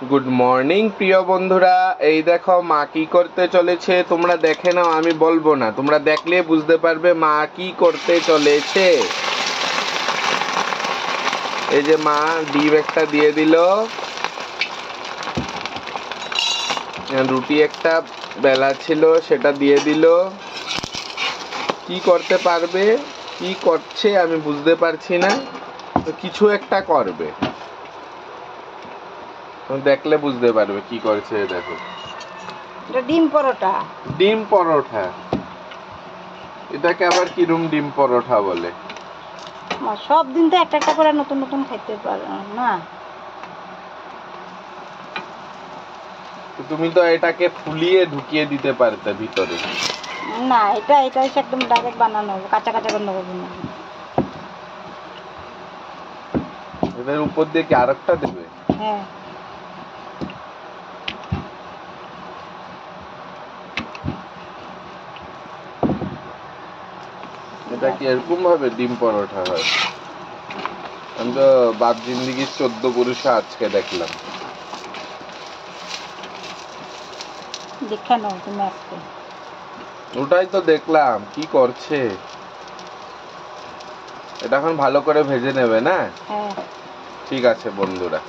Good morning প্রিয় বন্ধুরা, এই দেখো মা কি করতে চলেছে। তোমরা দেখে নাও, আমি বলবো না, তোমরা দেখলে বুঝতে পারবে মা কি করতে চলেছে। এই যে মা ডিম একটা দিয়ে দিল, রুটি একটা বেলা ছিল সেটা দিয়ে দিল। কি করতে পারবে, কি করছে আমি বুঝতে পারছি না, তো কিছু একটা করবে, দেখলে বুঝতে পারবে কি করছে। দেখো, এটা ডিম পরোটা। ডিম পরোটা, এটাকে আবার কিরম ডিম পরোটা বলে? সব দিন তো একটা একটা করে নতুন নতুন খাইতে পারো না। তুমি তো এটাকে ফুলিয়ে ঢুকিয়ে দিতে পারতে ভিতরে। না, এটা হচ্ছে একদম ডাইরেক্ট বানানো, কাঁচা কাঁচা গন্ধ করবে না। এটার উপর দিয়ে কি আরেকটা দেবে? হ্যাঁ, এটা কি এরকম ভাবে ডিম পরোটা হয়? আমি তো বাপ জিন্দিগির 14 পুরুষে আজকে দেখলাম। দেখে নাও তুমি আজকে। ওটাই তো দেখলাম কি করছে। এটা এখন ভালো করে ভেজে নেবে না? হ্যাঁ, ঠিক আছে বন্ধুরা।